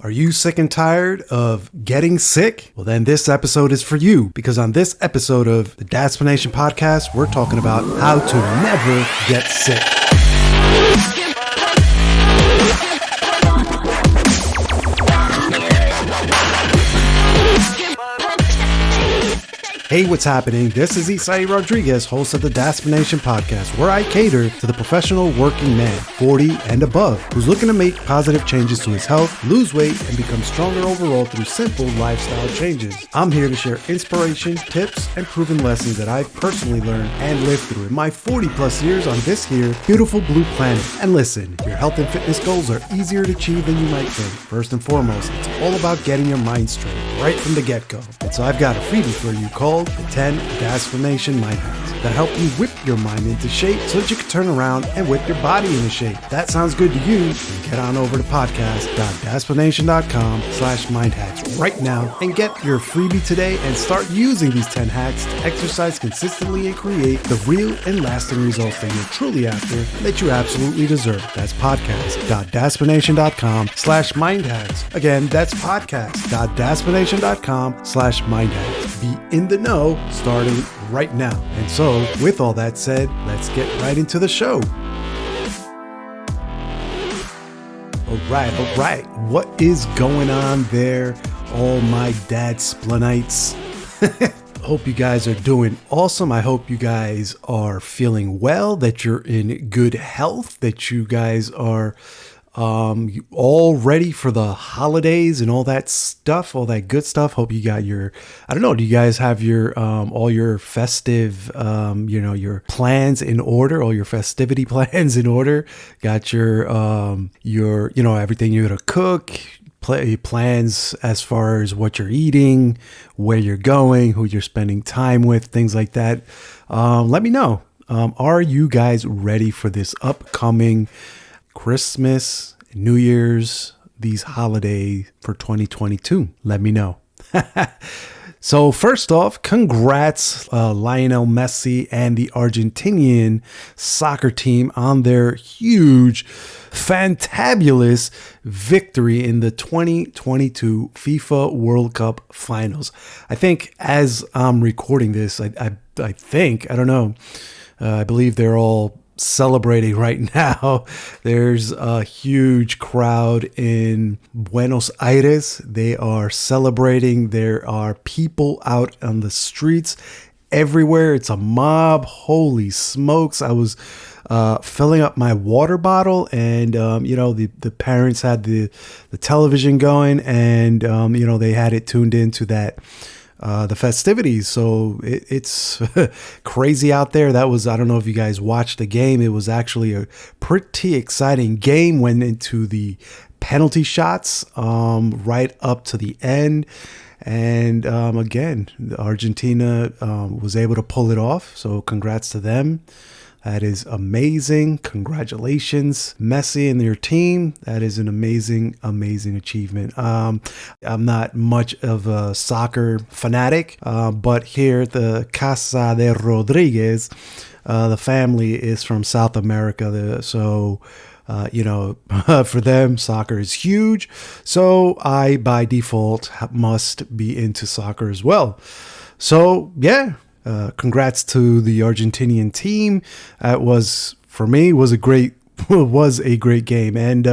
Are you sick and tired of getting sick? Well, then this episode is for you, because on this episode of the Daspination Podcast, we're talking about how to never get sick. Hey, what's happening? This is Isai Rodriguez, host of the Daspination Podcast, where I cater to the professional working man, 40 and above, who's looking to make positive changes to his health, lose weight, and become stronger overall through simple lifestyle changes. I'm here to share inspiration, tips, and proven lessons that I've personally learned and lived through in my 40 plus years on this here beautiful blue planet. And listen, your health and fitness goals are easier to achieve than you might think. First and foremost, it's all about getting your mind straight right from the get-go. And so I've got a freebie for you called the 10 Daspination Mind Hacks that help you whip your mind into shape so that you can turn around and whip your body into shape. If that sounds good to you, then get on over to podcast.daspination.com/mindhacks right now and get your freebie today and start using these 10 hacks to exercise consistently and create the real and lasting results that you're truly after and that you absolutely deserve. That's podcast.daspination.com/mindhacks. Again, that's podcast.daspination.com/mindhacks. Be in the know starting right now. And so, with all that said, let's get right into the show. All right. What is going on there, all my dad splenites? Hope you guys are doing awesome. I hope you guys are feeling well, that you're in good health, that you guys are all ready for the holidays and all that stuff, all that good stuff. Hope you got your, I don't know, do you guys have your, all your festive, your plans in order, all your festivity plans in order? Got your, everything you're going to cook, plans as far as what you're eating, where you're going, who you're spending time with, things like that. Let me know. Are you guys ready for this upcoming Christmas, New Year's, these holidays for 2022? Let me know. So first off, congrats Lionel Messi and the Argentinian soccer team on their huge, fantabulous victory in the 2022 FIFA World Cup Finals. I think as I'm recording this, I don't know, I believe they're all celebrating right now. There's a huge crowd in Buenos Aires. They are celebrating. There are people out on the streets everywhere. It's a mob. Holy smokes. I was filling up my water bottle, and the parents had the television going, and they had it tuned into that the festivities. So it's crazy out there. That was, I don't know if you guys watched the game. It was actually a pretty exciting game. Went into the penalty shots right up to the end. And again, Argentina was able to pull it off. So congrats to them. That is amazing. Congratulations, Messi and your team. That is an amazing, amazing achievement. I'm not much of a soccer fanatic, but here at the Casa de Rodriguez, the family is from South America. So, for them, soccer is huge. So I, by default, must be into soccer as well. So, yeah. Congrats to the Argentinian team. Was a great game. And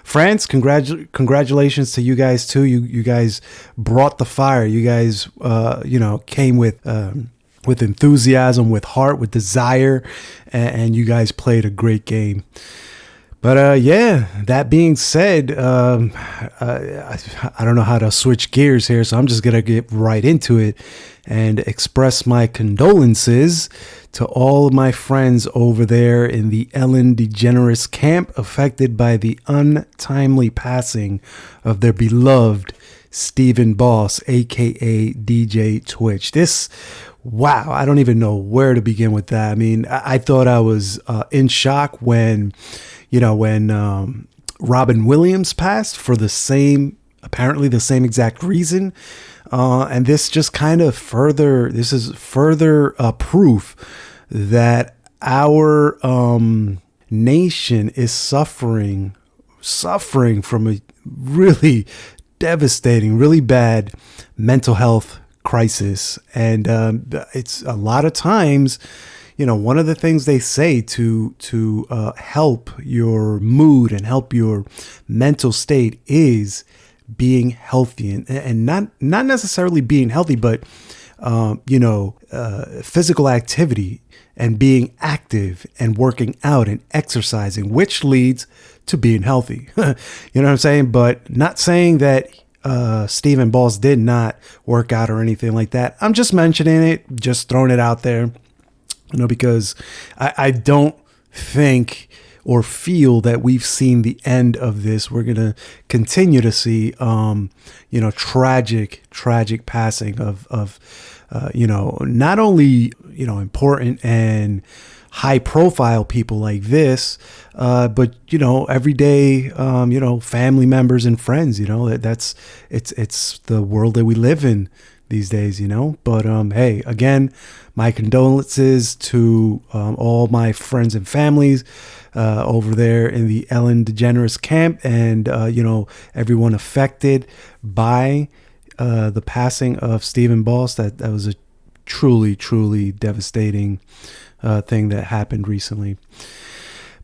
France, congratulations to you guys too. You guys brought the fire. You guys came with enthusiasm, with heart, with desire, and you guys played a great game. But that being said, I don't know how to switch gears here, so I'm just going to get right into it and express my condolences to all of my friends over there in the Ellen DeGeneres camp affected by the untimely passing of their beloved Stephen Boss, aka DJ Twitch. Wow, I don't even know where to begin with that. I mean, I thought I was in shock when Robin Williams passed for apparently the same exact reason. And this just kind of further proof that our nation is suffering from really devastating, really bad mental health crisis. And it's a lot of times, one of the things they say to help your mood and help your mental state is being healthy, and not necessarily being healthy, but physical activity and being active and working out and exercising, which leads to being healthy. You know what I'm saying? But not saying that Stephen Balls did not work out or anything like that. I'm just mentioning it, just throwing it out there, because I don't think or feel that we've seen the end of this. We're going to continue to see, tragic passing of not only, important and high profile people like this, but, everyday, family members and friends, it's the world that we live in these days, but, hey, again, my condolences to, all my friends and families, over there in the Ellen DeGeneres camp, and, everyone affected by, the passing of Stephen Balls. That was a truly devastating thing that happened recently.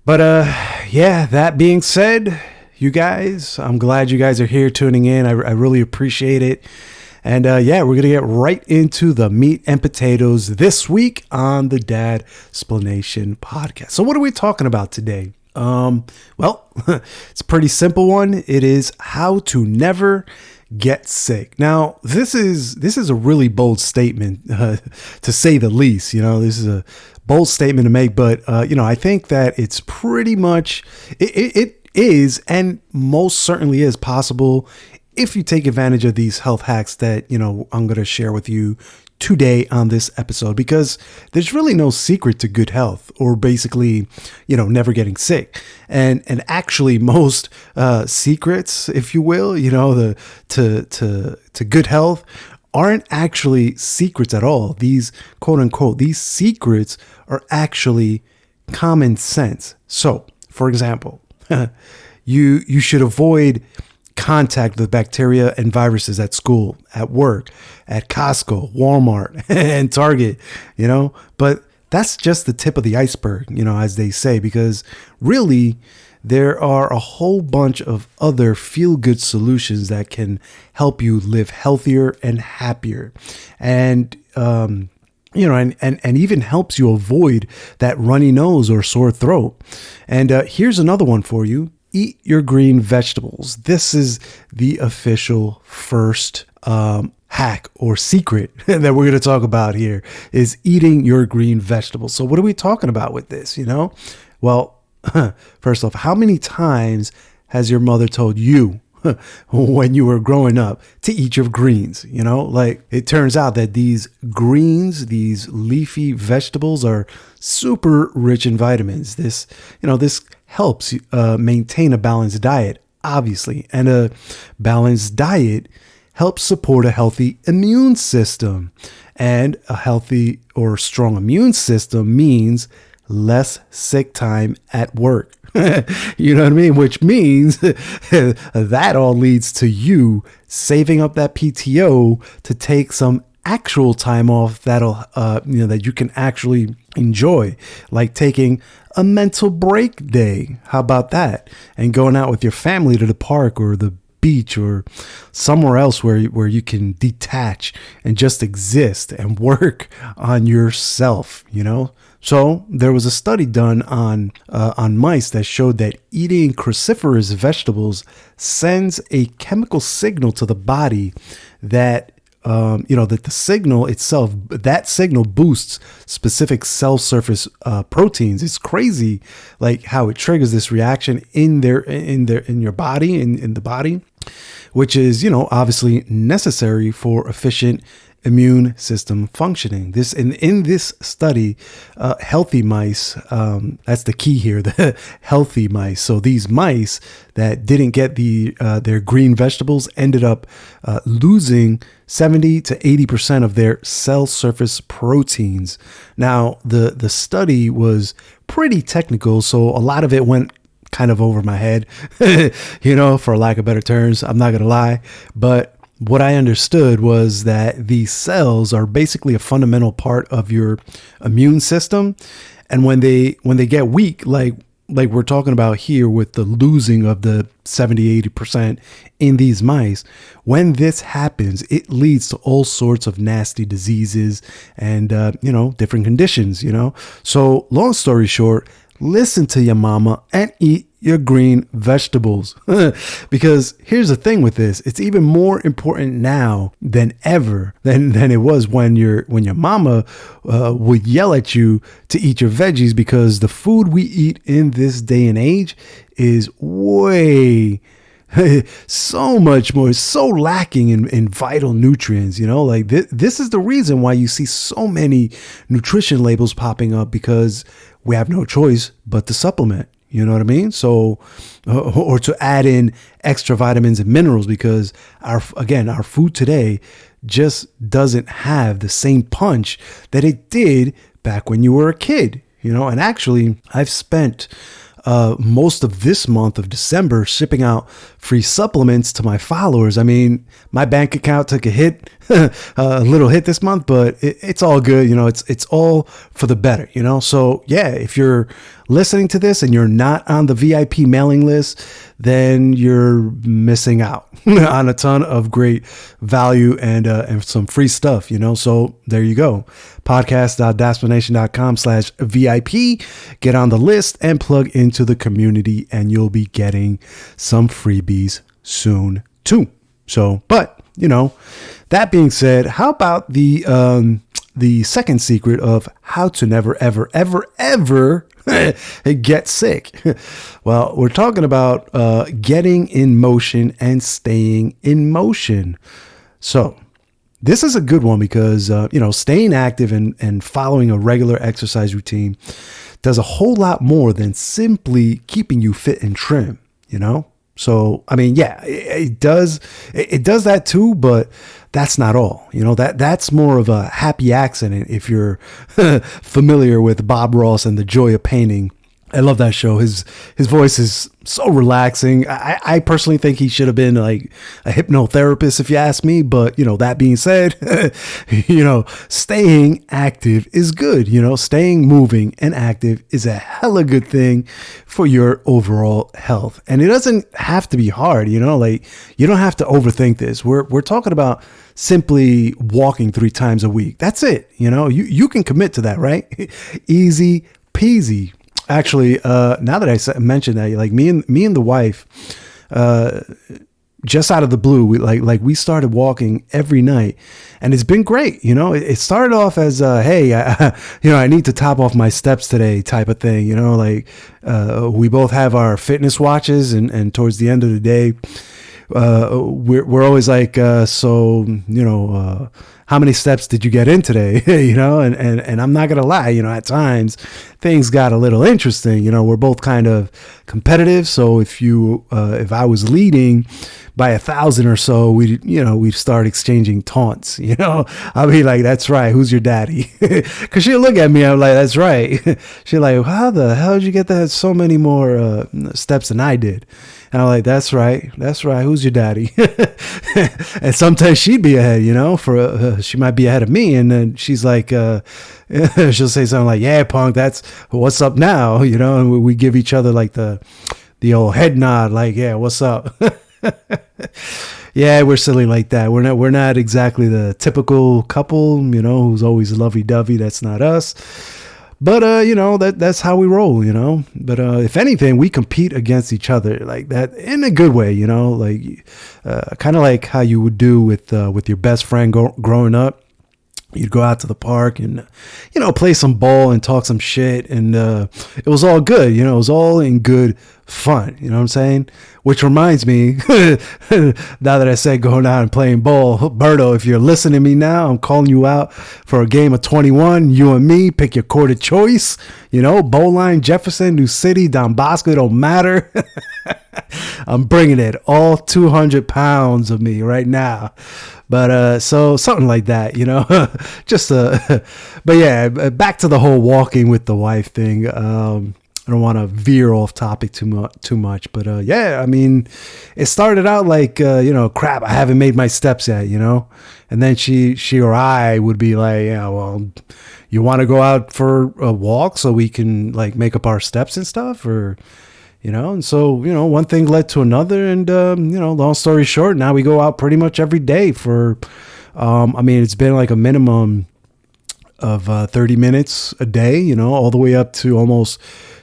But that being said, you guys, I'm glad you guys are here tuning in. I really appreciate it. And we're going to get right into the meat and potatoes this week on the Dad Explanation podcast. So what are we talking about today? Well, it's a pretty simple one. It is how to never get sick. Now, this is a really bold statement, to say the least. This is a bold statement to make, but I think that it's pretty much it is, and most certainly is possible if you take advantage of these health hacks that I'm going to share with you today on this episode, because there's really no secret to good health, or basically, never getting sick. And actually most secrets, if you will, to good health aren't actually secrets at all. These quote unquote, these secrets are actually common sense. So, for example, you should avoid contact with bacteria and viruses at school, at work, at Costco, Walmart, and Target, but that's just the tip of the iceberg, as they say, because really there are a whole bunch of other feel-good solutions that can help you live healthier and happier. And, and even helps you avoid that runny nose or sore throat. And here's another one for you. Eat your green vegetables. This is the official first hack or secret that we're going to talk about here, is eating your green vegetables. So what are we talking about with this? Well, first off, how many times has your mother told you when you were growing up to eat your greens? Like, it turns out that these greens, these leafy vegetables, are super rich in vitamins. This helps maintain a balanced diet, obviously, and a balanced diet helps support a healthy immune system, and a healthy or strong immune system means less sick time at work. You know what I mean? Which means that all leads to you saving up that PTO to take some actual time off that'll, that you can actually enjoy, like taking a mental break day. How about that? And going out with your family to the park or the beach or somewhere else where you can detach and just exist and work on yourself, So there was a study done on mice that showed that eating cruciferous vegetables sends a chemical signal to the body that that the signal itself, that signal boosts specific cell surface proteins. It's crazy, like how it triggers this reaction in your body, in the body, which is obviously necessary for efficient immune system functioning. In this study, healthy mice, that's the key here, the healthy mice. So these mice that didn't get their green vegetables ended up losing 70 to 80% of their cell surface proteins. Now, the study was pretty technical, so a lot of it went kind of over my head, for lack of better terms. I'm not going to lie. But what I understood was that these cells are basically a fundamental part of your immune system. And when they get weak, like we're talking about here with the losing of the 70-80% in these mice, when this happens, it leads to all sorts of nasty diseases and, different conditions, So long story short, listen to your mama and eat your green vegetables. Because here's the thing with this, it's even more important now than ever than it was when your mama would yell at you to eat your veggies, because the food we eat in this day and age is way so much more, so lacking in vital nutrients, like this is the reason why you see so many nutrition labels popping up, because we have no choice but to supplement. You know what I mean? So, or to add in extra vitamins and minerals, because our food today just doesn't have the same punch that it did back when you were a kid, and actually I've spent most of this month of December shipping out free supplements to my followers. I mean, my bank account took a hit, a little hit this month, but it's all good. It's all for the better, So yeah, if you're listening to this and you're not on the VIP mailing list, then you're missing out on a ton of great value and some free stuff, So there you go. Podcast.dasplanation.com/VIP. Get on the list and plug into the community, and you'll be getting some freebies soon too. So, but that being said, how about the second secret of how to never, ever, ever, ever get sick? Well, we're talking about getting in motion and staying in motion. So this is a good one because, staying active and following a regular exercise routine does a whole lot more than simply keeping you fit and trim, So, I mean, yeah, it does that too, but that's not all. That's more of a happy accident if you're familiar with Bob Ross and The Joy of Painting. I love that show. His voice is so relaxing. I personally think he should have been like a hypnotherapist, if you ask me. But, that being said, staying active is good. Staying moving and active is a hella good thing for your overall health. And it doesn't have to be hard, you don't have to overthink this. We're talking about simply walking 3 times a week. That's it. You can commit to that, right? Easy peasy. Actually, now that I mentioned that, like me and the wife, just out of the blue, we started walking every night, and it's been great. It started off as, hey, I need to top off my steps today type of thing. We both have our fitness watches, and towards the end of the day, we're always like, how many steps did you get in today? And I'm not going to lie, at times things got a little interesting. We're both kind of competitive. So if I was leading by 1,000 or so, we'd start exchanging taunts, I'll be like, that's right. Who's your daddy? Cause she'll look at me. I'm like, that's right. She's like, how the hell did you get that so many more steps than I did? And I'm like, that's right. Who's your daddy? And sometimes she'd be ahead, she might be ahead of me. And then she's like, she'll say something like, yeah, punk, that's what's up now, and we give each other like the old head nod, like, yeah, what's up? Yeah, we're silly like that. We're not exactly the typical couple, who's always lovey-dovey. That's not us. But, that's how we roll, But if anything, we compete against each other like that in a good way, kind of like how you would do with your best friend growing up. You'd go out to the park and, play some ball and talk some shit. And it was all good. It was all in good fun. You know what I'm saying? Which reminds me, now that I said going out and playing ball, Berto, if you're listening to me now, I'm calling you out for a game of 21. You and me, pick your court of choice. Bowline, Jefferson, New City, Don Bosco, it don't matter. I'm bringing it, all 200 pounds of me right now. But so something like that, but yeah, back to the whole walking with the wife thing. I don't want to veer off topic too much, but yeah, I mean, it started out like crap, I haven't made my steps yet, and then she or I would be like, yeah, well, you want to go out for a walk so we can like make up our steps and stuff, or and so one thing led to another, and long story short, now we go out pretty much every day for, I mean, it's been like a minimum of 30 minutes a day, all the way up to almost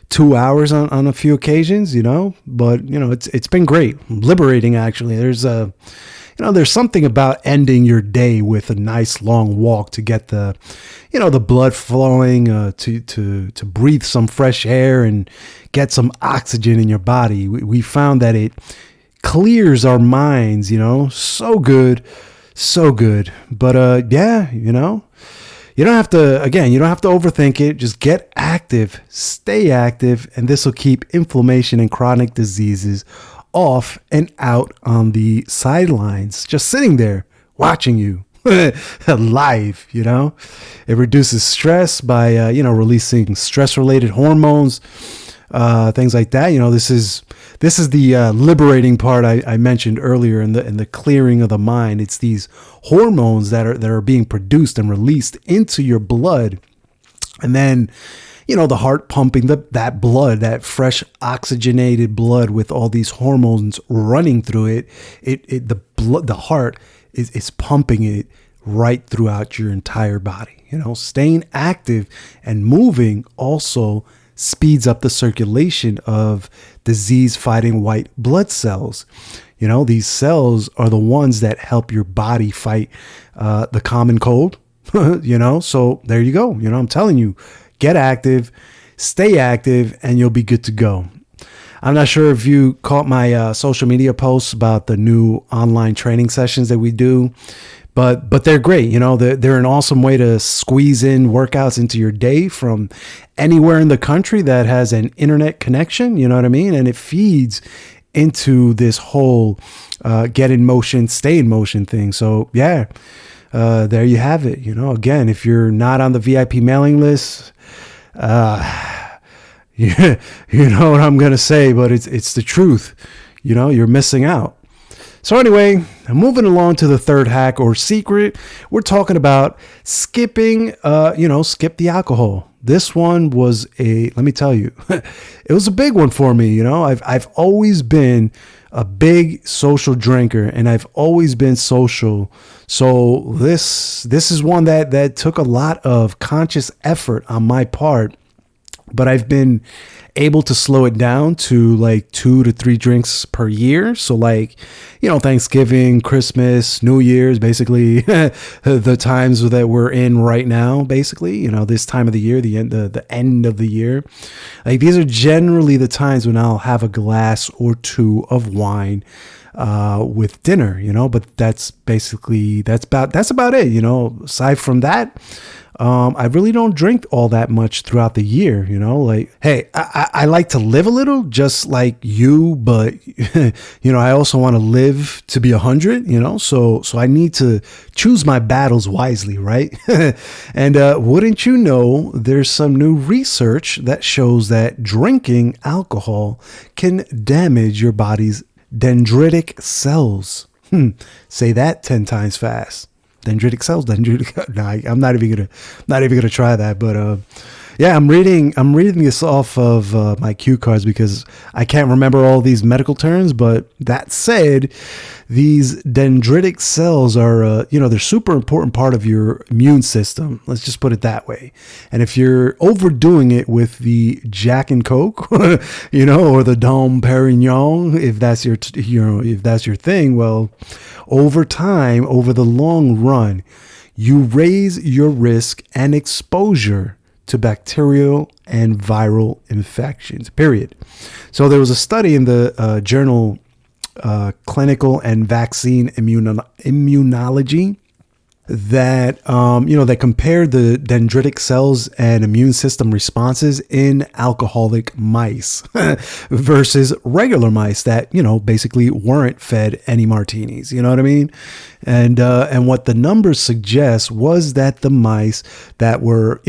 2 hours on a few occasions, but it's been great, liberating actually. There's something about ending your day with a nice long walk to get the blood flowing, to breathe some fresh air and get some oxygen in your body. We found that it clears our minds, so good. But yeah, you don't have to overthink it. Just get active, stay active, and this will keep inflammation and chronic diseases off and out on the sidelines, just sitting there watching you live. It reduces stress by releasing stress related hormones, things like that. This is the liberating part I mentioned earlier in the clearing of the mind. It's these hormones that are being produced and released into your blood, and then the heart pumping that blood, that fresh oxygenated blood with all these hormones running through it. The heart is pumping it right throughout your entire body. Staying active and moving also speeds up the circulation of disease-fighting white blood cells. These cells are the ones that help your body fight the common cold. So there you go. I'm telling you, get active, stay active, and you'll be good to go. I'm not sure if you caught my social media posts about the new online training sessions that we do, but they're great. They're an awesome way to squeeze in workouts into your day from anywhere in the country that has an internet connection. You know what I mean? And it feeds into this whole get in motion, stay in motion thing. So yeah, there you have it. Again, if you're not on the VIP mailing list, you know what I'm going to say, but it's the truth. You're missing out. So anyway, moving along to the third hack or secret, we're talking about skipping, skip the alcohol. This one was let me tell you, it was a big one for me. I've always been a big social drinker, and I've always been social. So this is one that took a lot of conscious effort on my part, but I've been able to slow it down to like 2 to 3 drinks per year. So like, Thanksgiving, Christmas, New Year's, basically the times that we're in right now, basically, this time of the year, the end of the year. Like these are generally the times when I'll have a glass or 2 of wine with dinner, but that's about it. Aside from that, I really don't drink all that much throughout the year, like, hey, I like to live a little just like you, but I also want to live to be 100, so I need to choose my battles wisely. Right. And, wouldn't you know, there's some new research that shows that drinking alcohol can damage your body's dendritic cells. Say that 10 times fast. Dendritic cells. No, I'm not even gonna try that. But yeah, I'm reading this off of my cue cards because I can't remember all these medical terms. But that said, these dendritic cells are they're super important part of your immune system. Let's just put it that way. And if you're overdoing it with the Jack and Coke, or the Dom Perignon, if that's your thing, well, over time, over the long run, you raise your risk and exposure to bacterial and viral infections, period. So there was a study in the journal Clinical and Vaccine Immunology that that compared the dendritic cells and immune system responses in alcoholic mice versus regular mice that basically weren't fed any martinis. You know what I mean? And what the numbers suggest was that the mice that were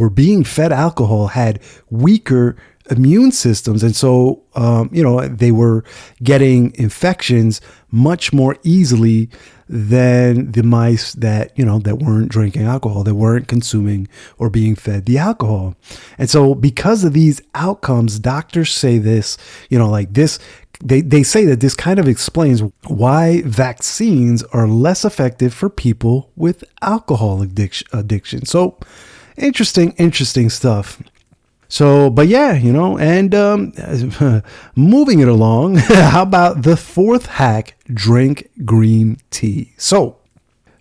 being fed alcohol had weaker immune systems. And so, they were getting infections much more easily than the mice that, that weren't drinking alcohol, that weren't consuming or being fed the alcohol. And so because of these outcomes, doctors say this, they say that this kind of explains why vaccines are less effective for people with alcohol addiction. So interesting stuff. So, but yeah, and moving it along, how about the fourth hack, drink green tea? So,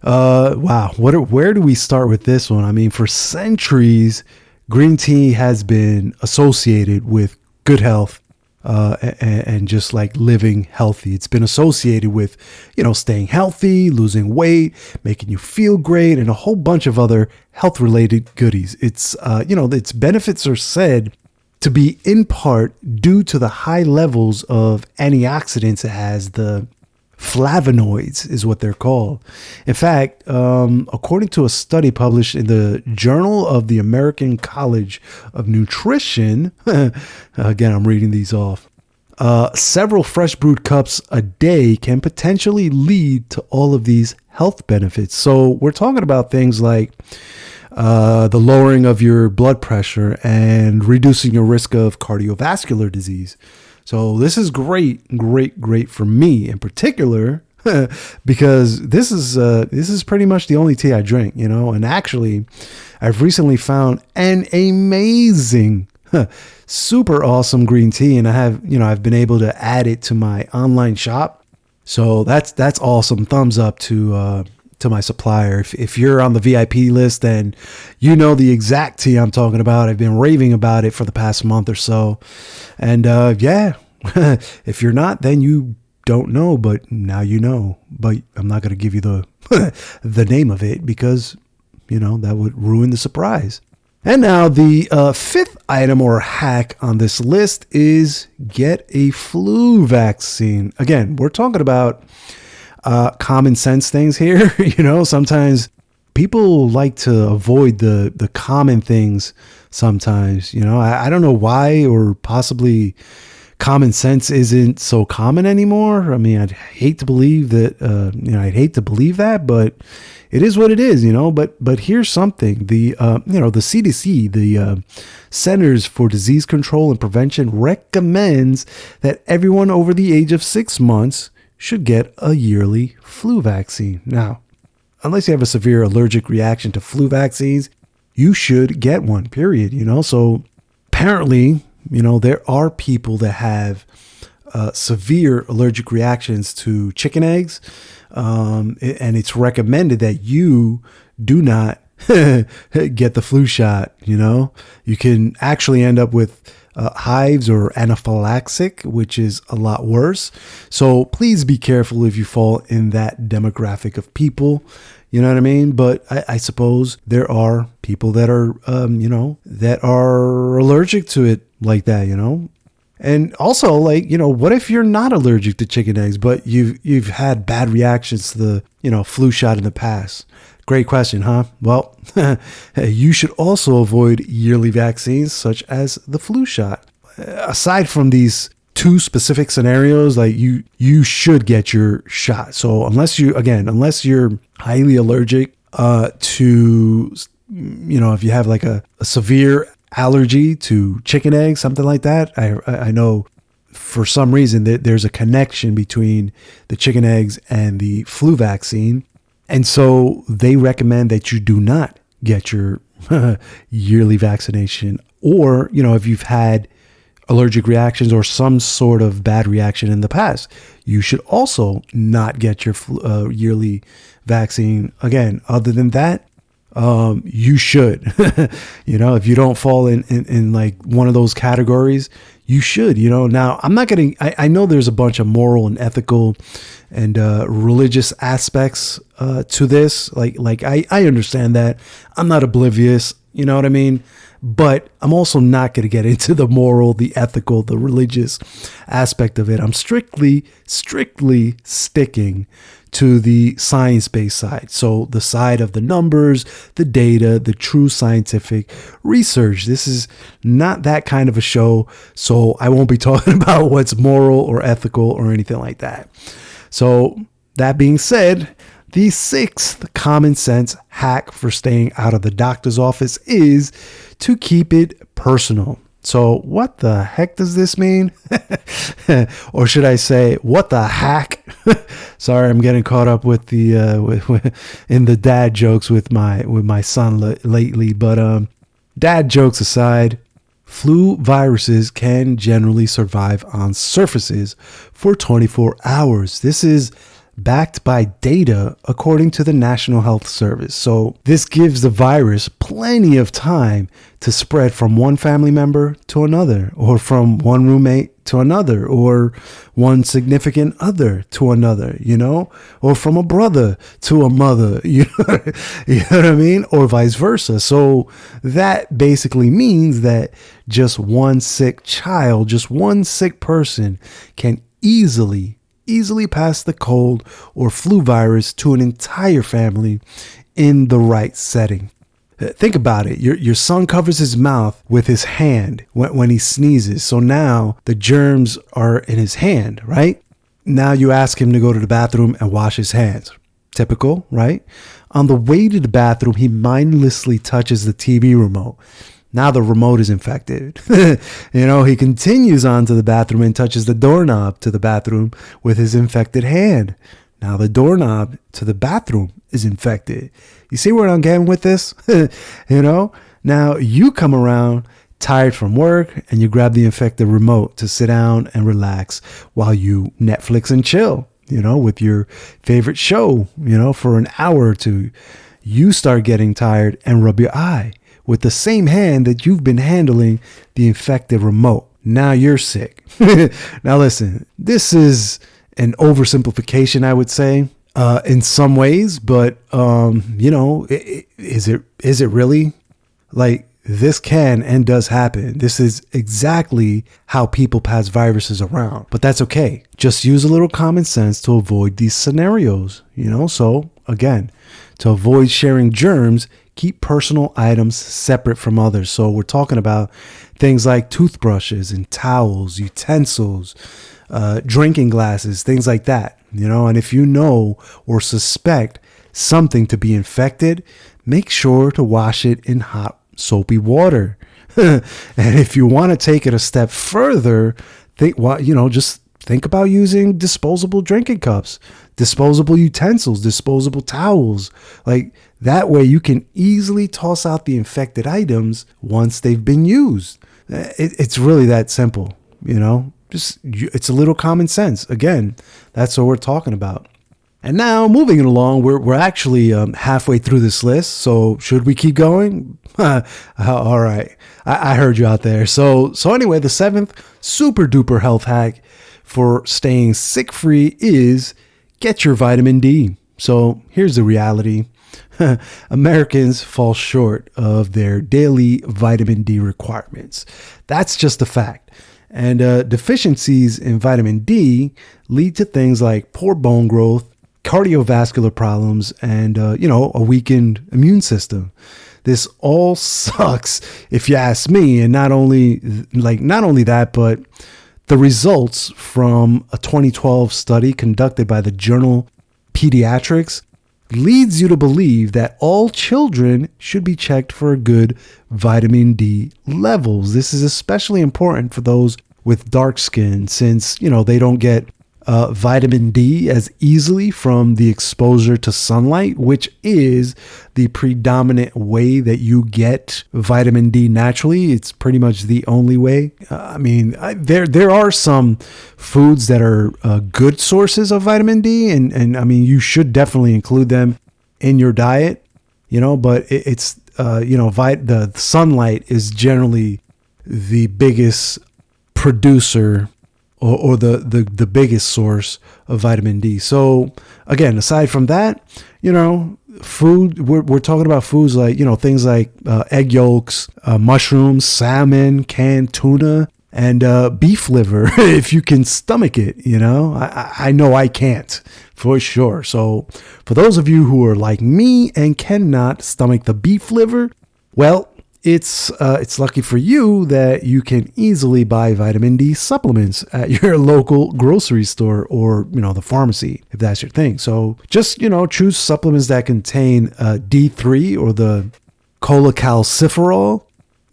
wow, where do we start with this one? I mean, for centuries, green tea has been associated with good health and just like living healthy. It's been associated with, staying healthy, losing weight, making you feel great, and a whole bunch of other health related goodies. It's, its benefits are said to be in part due to the high levels of antioxidants it has. The flavonoids is what they're called. In fact, according to a study published in the Journal of the American College of Nutrition, again, I'm reading these off, several fresh brewed cups a day can potentially lead to all of these health benefits. So we're talking about things like the lowering of your blood pressure and reducing your risk of cardiovascular disease. So this is great for me in particular, because this is pretty much the only tea I drink, and actually I've recently found an amazing, super awesome green tea, and I've been able to add it to my online shop. So that's awesome. Thumbs up to my supplier. If you're on the VIP list, then you know the exact tea I'm talking about. I've been raving about it for the past month or so. And if you're not, then you don't know, but now you know. But I'm not going to give you the the name of it because, that would ruin the surprise. And now the fifth item or hack on this list is get a flu vaccine. Again, we're talking about common sense things here. Sometimes people like to avoid the common things sometimes. I don't know why, or possibly common sense isn't so common anymore. I mean, I'd hate to believe that, but it is what it is, but here's something. The CDC, the Centers for Disease Control and Prevention, recommends that everyone over the age of 6 months should get a yearly flu vaccine. Now, unless you have a severe allergic reaction to flu vaccines, you should get one, period. So apparently, there are people that have severe allergic reactions to chicken eggs. And it's recommended that you do not get the flu shot. You can actually end up with hives or anaphylaxis, which is a lot worse. So please be careful if you fall in that demographic of people. You know what I mean? But I suppose there are people that are, that are allergic to it like that, And also, what if you're not allergic to chicken eggs, but you've had bad reactions to the, flu shot in the past? Great question, huh? Well, you should also avoid yearly vaccines such as the flu shot. Aside from these two specific scenarios, you should get your shot. So unless you're highly allergic to, if you have like a severe allergy to chicken eggs, something like that, I know for some reason that there's a connection between the chicken eggs and the flu vaccine. And so they recommend that you do not get your yearly vaccination, or, if you've had allergic reactions or some sort of bad reaction in the past, you should also not get your yearly vaccine. Again, other than that, you should, if you don't fall in like one of those categories, you should, now I know there's a bunch of moral and ethical and religious aspects to this. Like I understand that. I'm not oblivious. You know what I mean? But I'm also not going to get into the moral, the ethical, the religious aspect of it. I'm strictly sticking to the science-based side. So the side of the numbers, the data, the true scientific research. This is not that kind of a show. So I won't be talking about what's moral or ethical or anything like that. So that being said, the sixth common sense hack for staying out of the doctor's office is to keep it personal. So what the heck does this mean? Or should I say, what the hack? Sorry, I'm getting caught up with the in the dad jokes with my son lately. But dad jokes aside, flu viruses can generally survive on surfaces for 24 hours. This is backed by data according to the National Health Service. So this gives the virus plenty of time to spread from one family member to another, or from one roommate to another, or one significant other to another, or from a brother to a mother, you know what I mean? Or vice versa. So that basically means that just one sick child, just one sick person can easily pass the cold or flu virus to an entire family in the right setting. Think about it. Your son covers his mouth with his hand when he sneezes. So now the germs are in his hand, right? Now you ask him to go to the bathroom and wash his hands. Typical, right? On the way to the bathroom, he mindlessly touches the TV remote. Now the remote is infected. He continues on to the bathroom and touches the doorknob to the bathroom with his infected hand. Now the doorknob to the bathroom is infected. You see where I'm getting with this? Now you come around tired from work and you grab the infected remote to sit down and relax while you Netflix and chill, with your favorite show, for an hour or two. You start getting tired and rub your eye with the same hand that you've been handling the infected remote. Now you're sick. Now listen, this is an oversimplification, I would say, in some ways, but is it really? Like, this can and does happen. This is exactly how people pass viruses around, but that's okay. Just use a little common sense to avoid these scenarios, So again, to avoid sharing germs, keep personal items separate from others. So we're talking about things like toothbrushes and towels, utensils, drinking glasses, things like that, and if you know or suspect something to be infected, make sure to wash it in hot soapy water. And if you want to take it a step further, just think about using disposable drinking cups, disposable utensils, disposable towels. Like that way you can easily toss out the infected items once they've been used. It's really that simple, it's a little common sense. Again, that's what we're talking about. And now moving it along, we're actually halfway through this list. So should we keep going? All right. I heard you out there. So anyway, the seventh super duper health hack for staying sick free is get your vitamin D. So here's the reality. Americans fall short of their daily vitamin D requirements. That's just a fact. And deficiencies in vitamin D lead to things like poor bone growth, cardiovascular problems, and a weakened immune system. This all sucks, if you ask me. And not only that, but the results from a 2012 study conducted by the journal Pediatrics leads you to believe that all children should be checked for good vitamin D levels. This is especially important for those with dark skin, since they don't get vitamin D as easily from the exposure to sunlight, which is the predominant way that you get vitamin D naturally. It's pretty much the only way. There are some foods that are good sources of vitamin D, and you should definitely include them in your diet, but the sunlight is generally the biggest producer or the biggest source of vitamin D. So again, aside from that, food, we're talking about foods like, things like egg yolks, mushrooms, salmon, canned tuna, and beef liver, if you can stomach it. I know I can't, for sure. So for those of you who are like me and cannot stomach the beef liver, well, it's lucky for you that you can easily buy vitamin D supplements at your local grocery store or, the pharmacy, if that's your thing. So just, choose supplements that contain D3 or the cholecalciferol,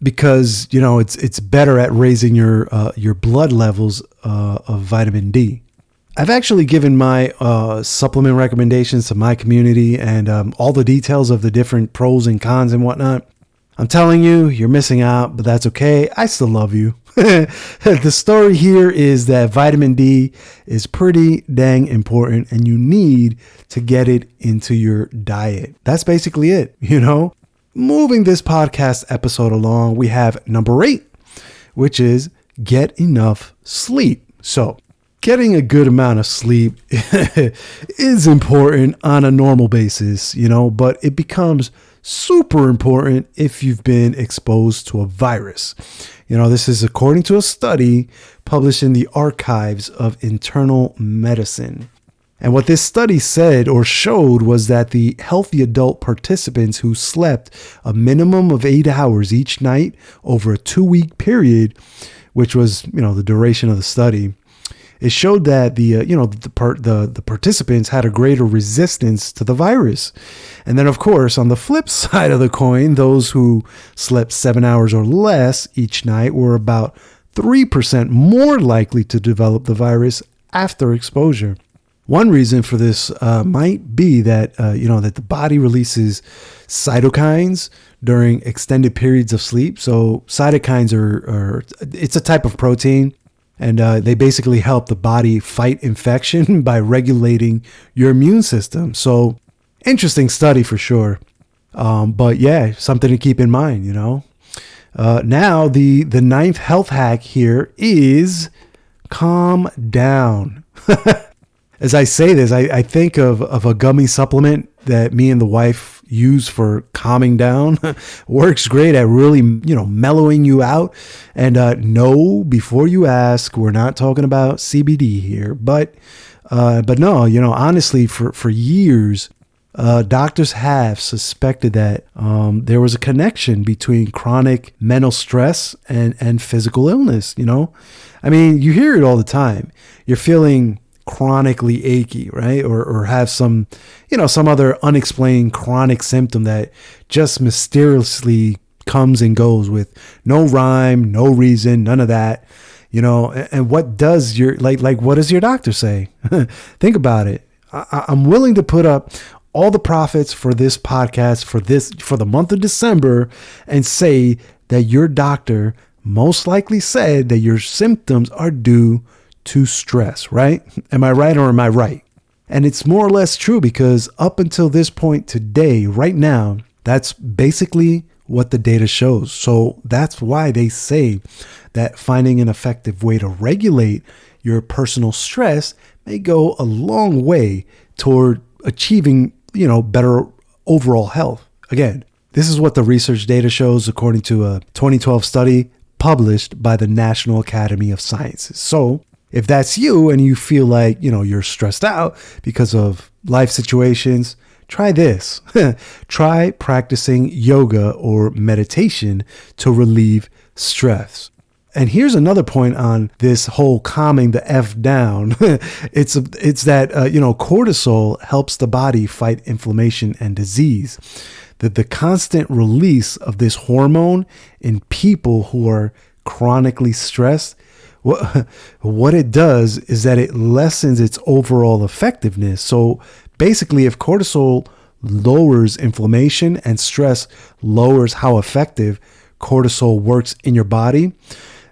because, it's better at raising your blood levels of vitamin D. I've actually given my supplement recommendations to my community and all the details of the different pros and cons and whatnot. I'm telling you, you're missing out, but that's okay. I still love you. The story here is that vitamin D is pretty dang important and you need to get it into your diet. That's basically it, Moving this podcast episode along, we have number 8, which is get enough sleep. So getting a good amount of sleep is important on a normal basis, but it becomes super important if you've been exposed to a virus. This is according to a study published in the Archives of Internal Medicine. And what this study said or showed was that the healthy adult participants who slept a minimum of 8 hours each night over a 2-week period, which was, the duration of the study, it showed that the participants had a greater resistance to the virus. And then, of course, on the flip side of the coin, those who slept 7 hours or less each night were about 3% more likely to develop the virus after exposure. One reason for this might be that, that the body releases cytokines during extended periods of sleep. So cytokines it's a type of protein, and they basically help the body fight infection by regulating your immune system. So interesting study for sure. But yeah, something to keep in mind, Now, the 9th health hack here is calm down. As I say this, I think of a gummy supplement that me and the wife use for calming down. Works great at really, mellowing you out. And no, before you ask, we're not talking about CBD here. But no, honestly, for years, doctors have suspected that there was a connection between chronic mental stress and physical illness. I mean, you hear it all the time. You're feeling chronically achy, right? Or have some other unexplained chronic symptom that just mysteriously comes and goes with no rhyme, no reason, none of that, and what does what does your doctor say? Think about it. I'm willing to put up all the profits for this podcast for the month of December and say that your doctor most likely said that your symptoms are due to stress, right? Am I right or am I right? And it's more or less true, because up until this point today, right now, that's basically what the data shows. So that's why they say that finding an effective way to regulate your personal stress may go a long way toward achieving, better overall health. Again, this is what the research data shows according to a 2012 study published by the National Academy of Sciences. So if that's you and you feel like, you're stressed out because of life situations, try this. Try practicing yoga or meditation to relieve stress. And here's another point on this whole calming the F down. It's that, cortisol helps the body fight inflammation and disease. That the constant release of this hormone in people who are chronically stressed, what it does is that it lessens its overall effectiveness. So basically, if cortisol lowers inflammation and stress lowers how effective cortisol works in your body,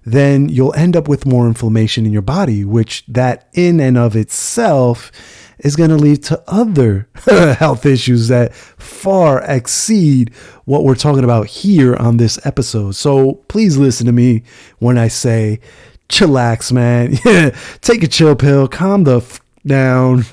then you'll end up with more inflammation in your body, which that in and of itself is going to lead to other health issues that far exceed what we're talking about here on this episode. So please listen to me when I say, chillax, man. Take a chill pill, calm the down.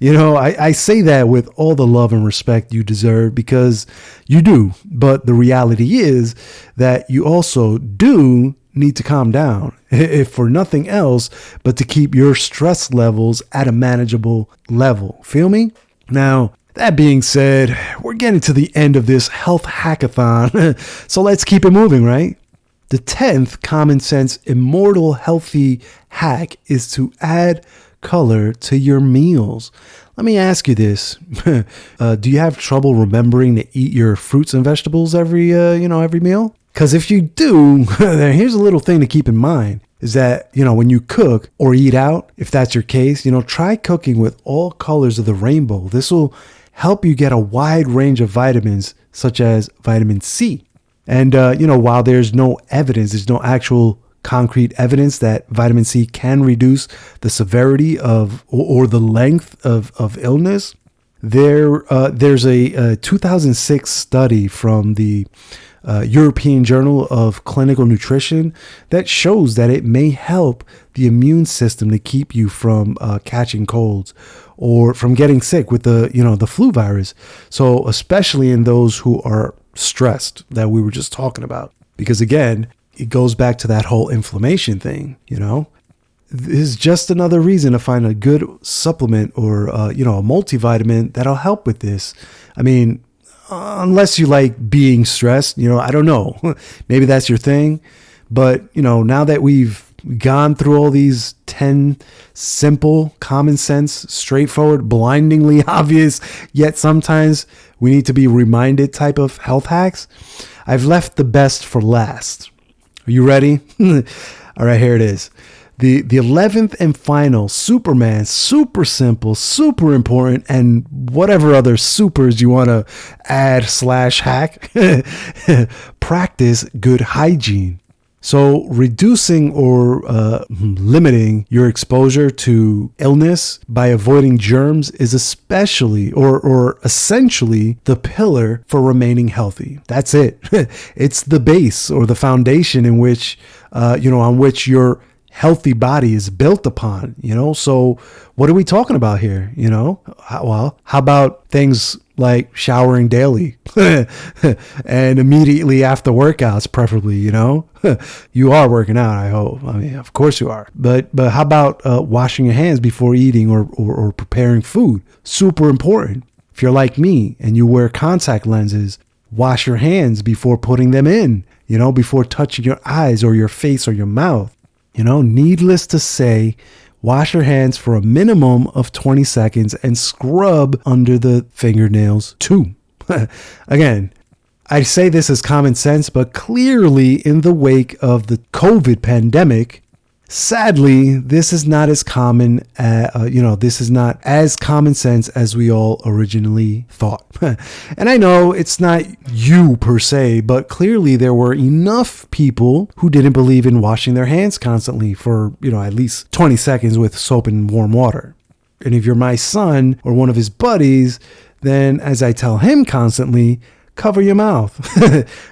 I say that with all the love and respect you deserve, because you do. But the reality is that you also do need to calm down, if for nothing else but to keep your stress levels at a manageable level. Feel me? Now, that being said, we're getting to the end of this health hackathon, so let's keep it moving, right? The 10th common sense immortal healthy hack is to add color to your meals. Let me ask you this. Do you have trouble remembering to eat your fruits and vegetables every meal? Because if you do, then here's a little thing to keep in mind is that, when you cook or eat out, if that's your case, try cooking with all colors of the rainbow. This will help you get a wide range of vitamins, such as vitamin C. And, while there's no actual concrete evidence that vitamin C can reduce the severity of or the length of illness, there's a 2006 study from the European Journal of Clinical Nutrition that shows that it may help the immune system to keep you from catching colds or from getting sick with the flu virus. So especially in those who are stressed that we were just talking about, because again, it goes back to that whole inflammation thing. This is just another reason to find a good supplement or a multivitamin that'll help with this. I mean, unless you like being stressed, I don't know. Maybe that's your thing. But, now that we've gone through all these 10 simple, common sense, straightforward, blindingly obvious, yet sometimes we need to be reminded type of health hacks, I've left the best for last. Are you ready? All right, here it is. The 11th and final Superman, super simple, super important, and whatever other supers you want to add / hack, practice good hygiene. So reducing or limiting your exposure to illness by avoiding germs is especially or essentially the pillar for remaining healthy. That's it. It's the base or the foundation in which, on which your healthy body is built upon, So what are we talking about here? Well, how about things like showering daily and immediately after workouts, preferably, you are working out, I hope. I mean, of course you are. But how about washing your hands before eating or preparing food? Super important. If you're like me and you wear contact lenses, wash your hands before putting them in, before touching your eyes or your face or your mouth. Needless to say, wash your hands for a minimum of 20 seconds and scrub under the fingernails too. Again, I say this as common sense, but clearly in the wake of the COVID pandemic, sadly, this is not as common, this is not as common sense as we all originally thought. And I know it's not you per se, but clearly there were enough people who didn't believe in washing their hands constantly for, at least 20 seconds with soap and warm water. And if you're my son or one of his buddies, then as I tell him constantly, cover your mouth.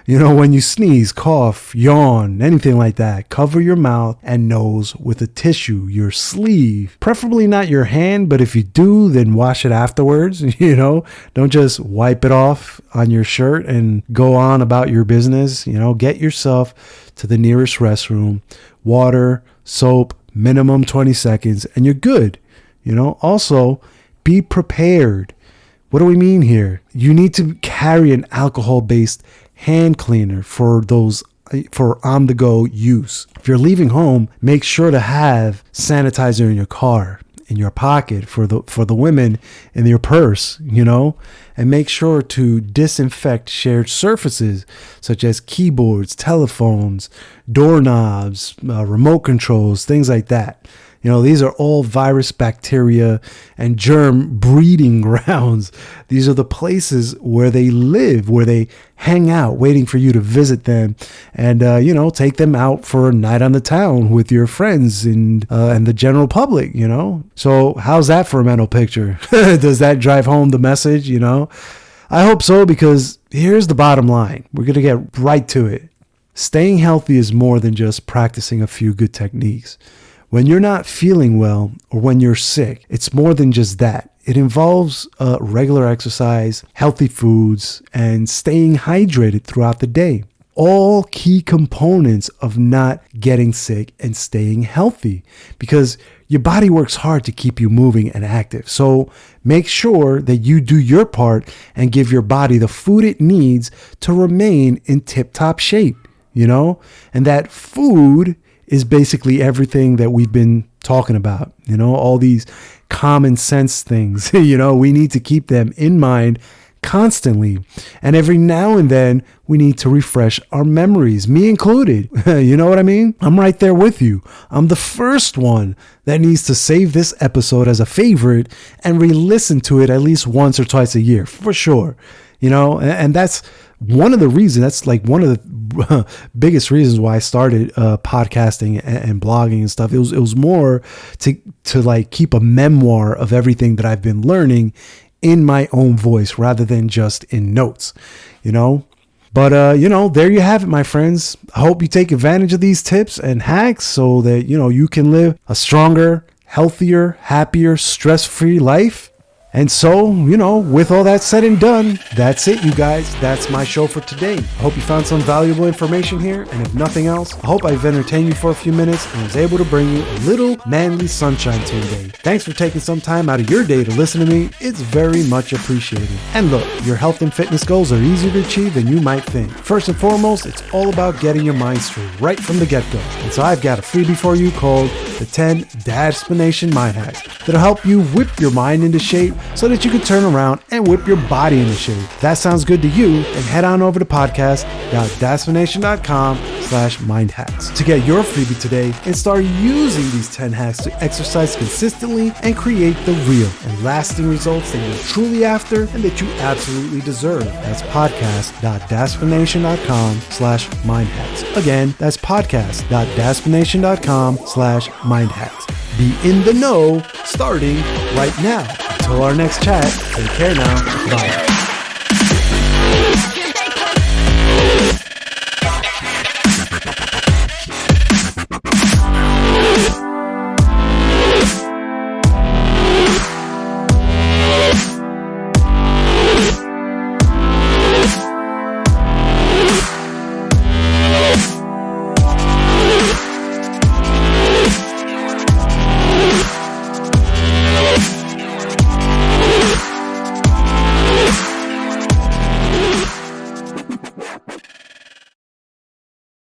When you sneeze, cough, yawn, anything like that, cover your mouth and nose with a tissue, your sleeve, preferably not your hand, but if you do, then wash it afterwards. Don't just wipe it off on your shirt and go on about your business. Get yourself to the nearest restroom, water, soap, minimum 20 seconds, and you're good. Also be prepared. What do we mean here? You need to carry an alcohol-based hand cleaner for on-the-go use. If you're leaving home, make sure to have sanitizer in your car, in your pocket, for the women, in your purse, and make sure to disinfect shared surfaces such as keyboards, telephones, doorknobs, remote controls, things like that. These are all virus, bacteria, and germ breeding grounds. These are the places where they live, where they hang out, waiting for you to visit them and, take them out for a night on the town with your friends and the general public, So how's that for a mental picture? Does that drive home the message, I hope so, because here's the bottom line. We're going to get right to it. Staying healthy is more than just practicing a few good techniques. When you're not feeling well or when you're sick, it's more than just that. It involves regular exercise, healthy foods, and staying hydrated throughout the day. All key components of not getting sick and staying healthy, because your body works hard to keep you moving and active. So make sure that you do your part and give your body the food it needs to remain in tip-top shape, and that food is basically everything that we've been talking about, all these common sense things, we need to keep them in mind constantly. And every now and then we need to refresh our memories, me included. You know what I mean? I'm right there with you. I'm the first one that needs to save this episode as a favorite and re-listen to it at least once or twice a year, for sure. And that's one of the reasons, that's like one of the biggest reasons why I started podcasting and blogging and stuff. It was more to like keep a memoir of everything that I've been learning in my own voice rather than just in notes, But, there you have it, my friends. I hope you take advantage of these tips and hacks so that, you can live a stronger, healthier, happier, stress-free life. And so, with all that said and done, that's it, you guys. That's my show for today. I hope you found some valuable information here. And if nothing else, I hope I've entertained you for a few minutes and was able to bring you a little manly sunshine to your day. Thanks for taking some time out of your day to listen to me. It's very much appreciated. And look, your health and fitness goals are easier to achieve than you might think. First and foremost, it's all about getting your mind straight right from the get-go. And so I've got a freebie for you called the 10 Dadsplanation Mind Hacks that'll help you whip your mind into shape so that you can turn around and whip your body into shape. If that sounds good to you, then head on over to podcast.dadsplanation.com/mindhacks to get your freebie today and start using these 10 hacks to exercise consistently and create the real and lasting results that you're truly after and that you absolutely deserve. That's podcast.dadsplanation.com/mindhacks. Again, that's podcast.dadsplanation.com/mindhacks. Be in the know starting right now. Until our next chat, take care now. Bye.